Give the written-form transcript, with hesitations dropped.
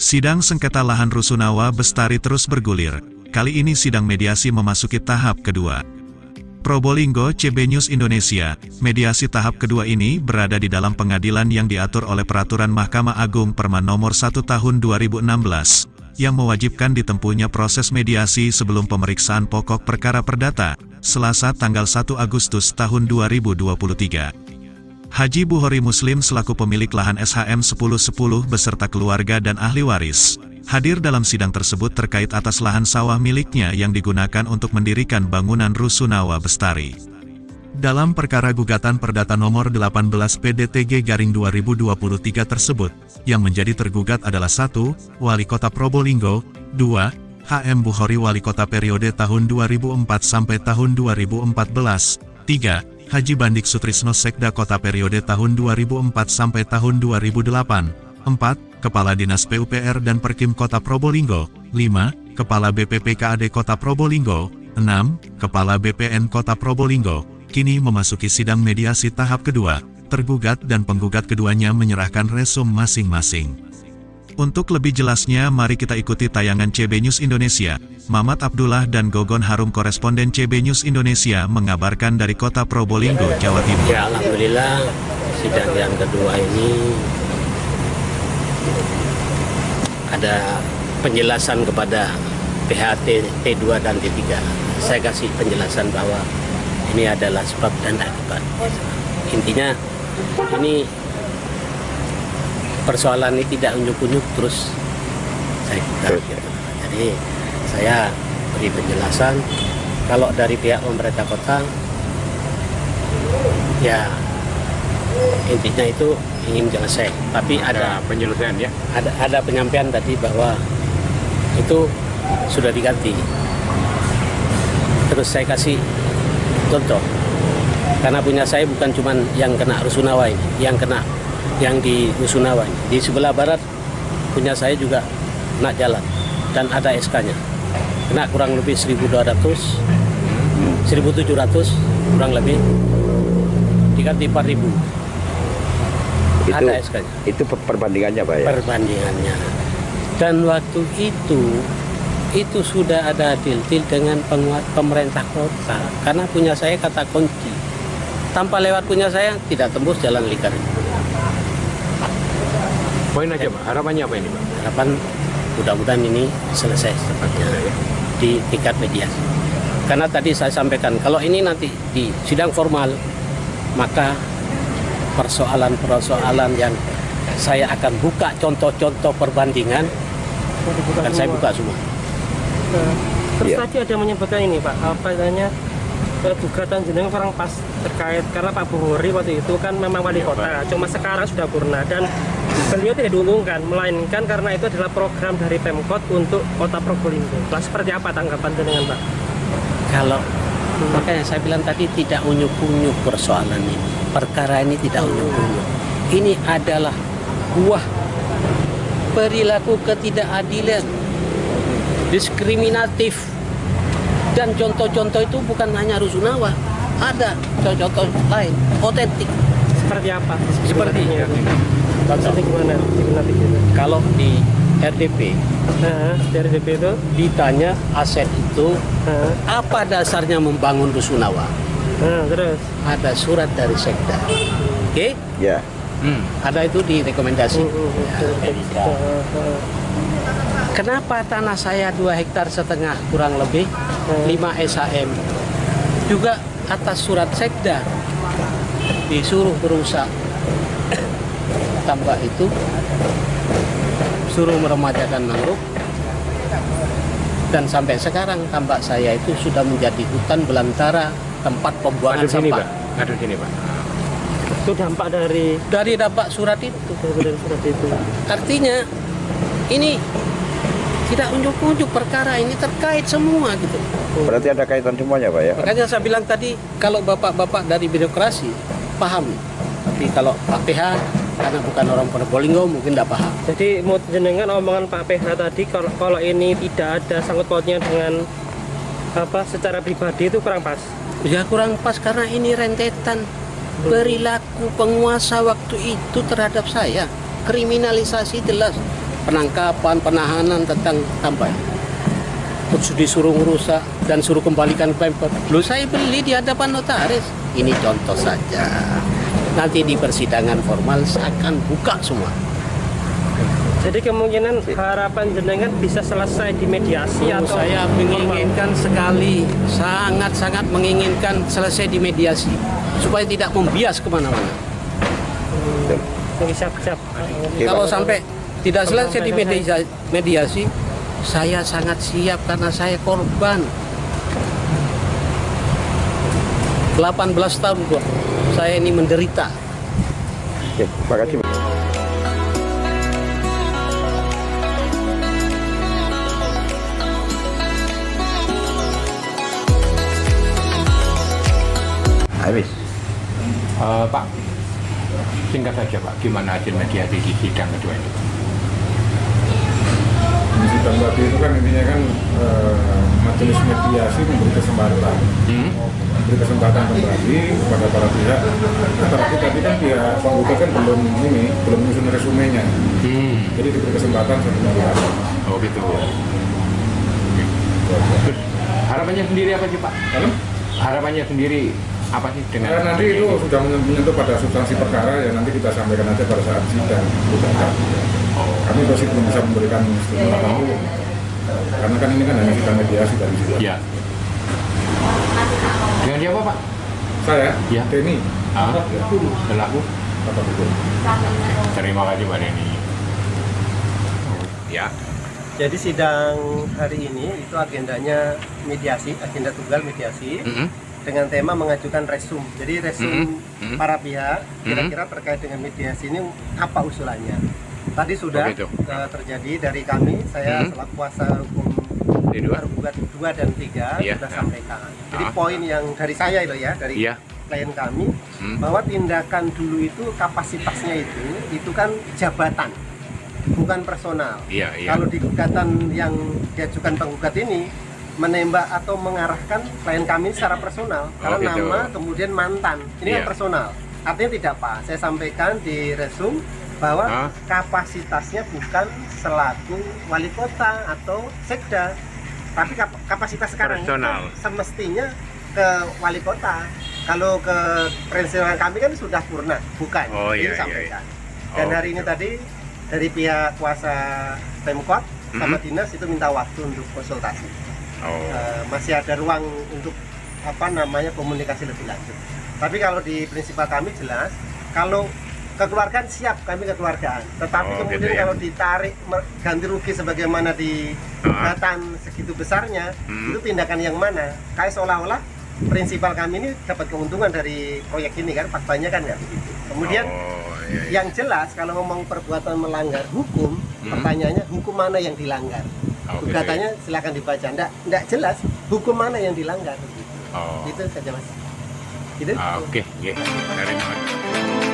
Sidang sengketa lahan Rusunawa Bestari terus bergulir. Kali ini sidang mediasi memasuki tahap kedua. Probolinggo CB News Indonesia, mediasi tahap kedua ini berada di dalam pengadilan yang diatur oleh Peraturan Mahkamah Agung Perma Nomor 1 Tahun 2016, yang mewajibkan ditempuhnya proses mediasi sebelum pemeriksaan pokok perkara perdata, Selasa tanggal 1 Agustus tahun 2023. Haji Buhori Muslim selaku pemilik lahan SHM 1010 beserta keluarga dan ahli waris, hadir dalam sidang tersebut terkait atas lahan sawah miliknya yang digunakan untuk mendirikan bangunan Rusunawa Bestari. Dalam perkara gugatan perdata nomor 18 PDTG-2023 tersebut, yang menjadi tergugat adalah 1. Wali Kota Probolinggo, 2. HM Buhori Wali Kota periode tahun 2004 sampai tahun 2014, 3. Haji Bandik Sutrisno Sekda Kota periode tahun 2004 sampai tahun 2008, 4. Kepala Dinas PUPR dan Perkim Kota Probolinggo, 5. Kepala BPPKAD Kota Probolinggo, 6. Kepala BPN Kota Probolinggo, kini memasuki sidang mediasi tahap kedua. Tergugat dan penggugat keduanya menyerahkan resum masing-masing. Untuk lebih jelasnya, mari kita ikuti tayangan CB News Indonesia. Mamat Abdullah dan Gogon Harum koresponden CB News Indonesia mengabarkan dari Kota Probolinggo, Jawa Timur. Ya, alhamdulillah sidang yang kedua ini ada penjelasan kepada pihak T2 dan T3. Saya kasih penjelasan bahwa ini adalah sebab dan akibat. Intinya ini persoalan ini tidak unyuk-unyuk terus saya buka gitu. Jadi saya beri penjelasan kalau dari pihak pemerintah kota ya intinya itu ingin selesai, tapi ada penyelesaian ya. Ada penyampaian tadi bahwa itu sudah diganti. Terus saya kasih contoh, karena punya saya bukan cuma yang kena Rusunawa ini, yang di Rusunawa ini. Di sebelah barat punya saya juga kena jalan dan ada SK-nya. Kena kurang lebih 1.200, 1.700 kurang lebih, diganti 4.000. Ada SK-nya. Itu perbandingannya Pak ya? Perbandingannya. Dan waktu itu sudah ada deal dengan pemerintah kota. Karena punya saya kata kunci. Tanpa lewat punya saya tidak tembus jalan lingkar. Poin aja Pak, harapannya apa ini Pak? Harapan mudah-mudahan ini selesai secepatnya di tingkat mediasi. Karena tadi saya sampaikan, kalau ini nanti di sidang formal, maka persoalan-persoalan yang saya akan buka contoh-contoh perbandingan, dan saya buka semua. Terus tadi ada menyebutkan ini Pak, apa namanya, gugatan jenengan kurang pas terkait karena Pak Buhori waktu itu kan memang wali kota, cuma sekarang sudah purna dan beliau tidak diuntungkan, melainkan karena itu adalah program dari Pemkot untuk Kota Probolinggo. Nah, seperti apa tanggapan jenengan Pak? Kalau makanya saya bilang tadi tidak unyuk-unyuk persoalan ini, perkara ini tidak unyuk-unyuk. Ini adalah buah perilaku ketidakadilan, diskriminatif, dan contoh-contoh itu bukan hanya Rusunawa, ada contoh-contoh lain, otentik. Seperti apa? Sepertinya. Contohnya gimana? Kalau di RDP, di RDP itu ditanya aset itu apa dasarnya membangun Rusunawa? Terus Ada surat dari Sekda. Oke? Ya. Ada itu di rekomendasi. Kenapa tanah saya 2,5 hektar kurang lebih 5 SHM? Juga atas surat Sekda disuruh berusaha tambak itu, suruh meremajakan mangrove, dan sampai sekarang tambak saya itu sudah menjadi hutan belantara, tempat pembuangan sampah. Ada sini Pak. itu dampak dari dampak surat itu. dari surat itu. Artinya ini tidak unjuk-unjuk, perkara ini terkait semua gitu. Berarti ada kaitan semuanya Pak ya? Makanya saya bilang tadi, kalau bapak-bapak dari birokrasi paham, tapi kalau Pak PH karena bukan orang Probolinggo mungkin tidak paham. Jadi mau jenengan omongan Pak PH tadi, kalau ini tidak ada sangkut pautnya dengan apa secara pribadi itu kurang pas. Ya kurang pas karena ini rentetan perilaku penguasa waktu itu terhadap saya. Kriminalisasi jelas. penangkapan, penahanan tentang apa ya? Terus disuruh merusak dan suruh kembalikan ke Pemkot. Loh, saya beli di hadapan notaris. Ini contoh saja. Nanti di persidangan formal akan buka semua. Jadi kemungkinan harapan jenengan bisa selesai di mediasi atau Saya menginginkan sekali, sangat-sangat menginginkan selesai di mediasi supaya tidak membias kemana-mana. siap-siap. Kalau sampai tidak selesai di mediasi, saya sangat siap karena saya korban. 18 tahun kok saya ini menderita. Oke, terima kasih. Habis. Pak, singkat saja Pak, gimana hasil mediasi di sidang kedua ini? Di sidang tadi itu kan intinya kan majelis mediasi memberi kesempatan kembali kepada para pihak. Tetapi tadi kan pihak penggugat kan belum menyusun resumenya. Jadi diberi kesempatan satu hari. Oh gitu. Terus harapannya sendiri apa sih Pak? Harapannya sendiri apa sih dengan Nanti itu sudah menyentuh pada substansi perkara ya, nanti kita sampaikan aja pada saat sidang. Kami masih belum bisa memberikan statement apapun karena kan ini kan hanya sidang mediasi dari sidang. Ya. Dengan siapa Pak? Saya, Ya. Denny, Selaku. Bapak Hukum. Terima kasih Pak Denny. Ya. Jadi sidang hari ini itu agendanya mediasi, agenda tunggal mediasi dengan tema mengajukan resum. Jadi resum para pihak kira-kira terkait dengan mediasi ini apa usulannya. Tadi sudah terjadi dari kami, saya selaku kuasa hukum tergugat 2 dan 3 sudah sampaikan. Jadi poin yang dari saya itu ya, dari klien kami, bahwa tindakan dulu itu kapasitasnya itu kan jabatan, bukan personal. Kalau di gugatan yang diajukan penggugat ini menembak atau mengarahkan klien kami secara personal karena nama kemudian mantan ini kan personal, artinya tidak Pak. Saya sampaikan di resum bahwa kapasitasnya bukan selaku wali kota atau sekda, tapi kapasitas sekarang personal. Itu semestinya ke wali kota. Kalau ke pensiunan kami kan sudah purna, bukan? Ini sampaikan. Dan hari ini tadi dari pihak kuasa Pemkot sama dinas itu minta waktu untuk konsultasi. Masih ada ruang untuk komunikasi lebih lanjut. Tapi kalau di prinsipal kami jelas, kalau kekeluargaan siap kami kekeluargaan. Tetapi kemudian gitu ya? Kalau ditarik ganti rugi sebagaimana di gugatan segitu besarnya, itu tindakan yang mana? Kayak seolah-olah prinsipal kami ini dapat keuntungan dari proyek ini kan, faktanya kan nggak begitu. Kemudian yang jelas kalau ngomong perbuatan melanggar hukum, pertanyaannya hukum mana yang dilanggar? Gugatannya silakan dibaca. Nggak jelas hukum mana yang dilanggar. Itu saja Mas. Gitu. Oke. Terima kasih.